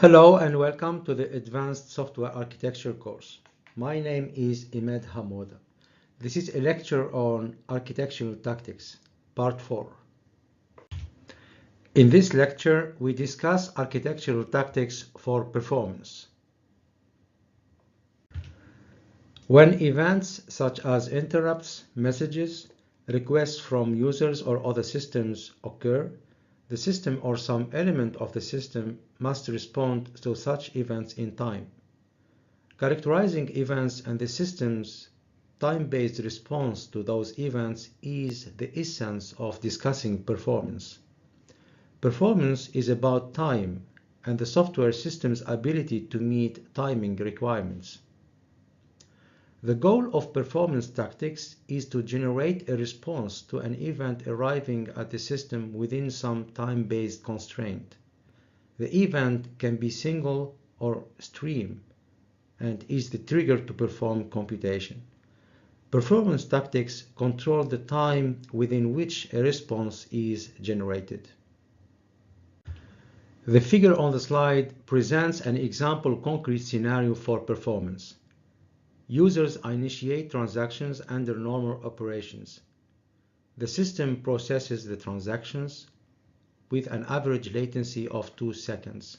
Hello and welcome to the Advanced Software Architecture course. My name is Imed Hammouda. This is a lecture on Architectural Tactics, Part 4. In this lecture, we discuss architectural tactics for performance. When events such as interrupts, messages, requests from users or other systems occur, the system or some element of the system must respond to such events in time. Characterizing events and the system's time-based response to those events is the essence of discussing performance. Performance is about time and the software system's ability to meet timing requirements. The goal of performance tactics is to generate a response to an event arriving at the system within some time-based constraint. The event can be single or stream and is the trigger to perform computation. Performance tactics control the time within which a response is generated. The figure on the slide presents an example concrete scenario for performance. Users initiate transactions under normal operations. The system processes the transactions with an average latency of 2 seconds.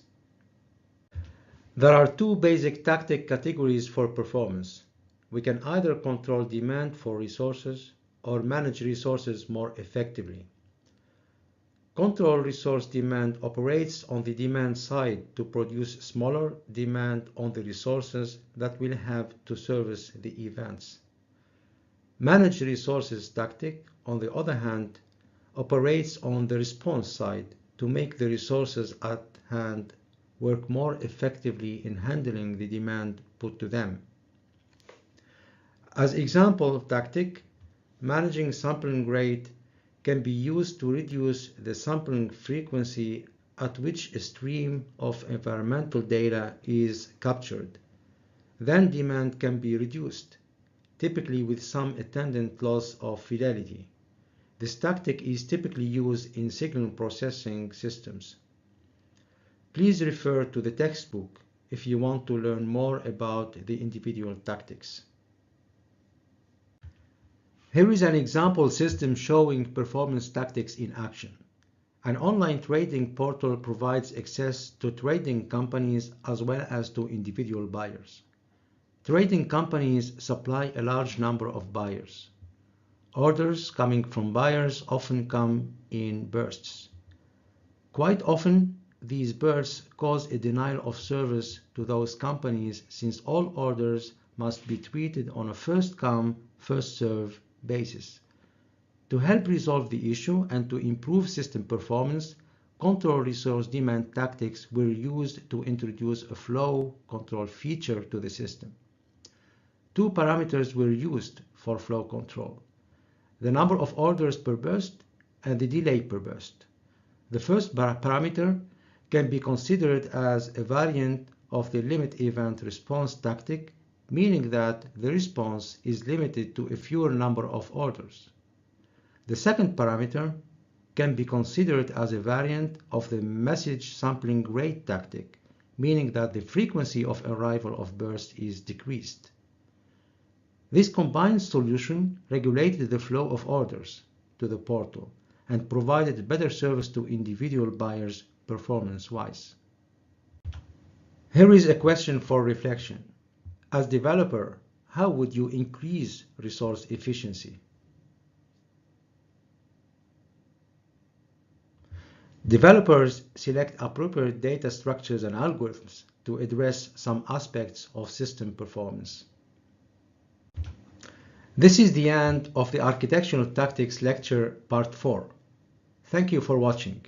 There are two basic tactic categories for performance. We can either control demand for resources or manage resources more effectively. Control resource demand operates on the demand side to produce smaller demand on the resources that will have to service the events. Manage resources tactic, on the other hand, operates on the response side to make the resources at hand work more effectively in handling the demand put to them. As example tactic, managing sampling rate can be used to reduce the sampling frequency at which a stream of environmental data is captured. Then demand can be reduced, typically with some attendant loss of fidelity. This tactic is typically used in signal processing systems. Please refer to the textbook if you want to learn more about the individual tactics. Here is an example system showing performance tactics in action. An online trading portal provides access to trading companies as well as to individual buyers. Trading companies supply a large number of buyers. Orders coming from buyers often come in bursts. Quite often, these bursts cause a denial of service to those companies since all orders must be treated on a first-come, first-served basis. To help resolve the issue and to improve system performance, control resource demand tactics were used to introduce a flow control feature to the system. Two parameters were used for flow control: the number of orders per burst and the delay per burst. The first parameter can be considered as a variant of the limit event response tactic, meaning that the response is limited to a fewer number of orders. The second parameter can be considered as a variant of the message sampling rate tactic, meaning that the frequency of arrival of bursts is decreased. This combined solution regulated the flow of orders to the portal and provided better service to individual buyers performance-wise. Here is a question for reflection. As developer, how would you increase resource efficiency? Developers select appropriate data structures and algorithms to address some aspects of system performance. This is the end of the Architectural Tactics lecture part 4. Thank you for watching.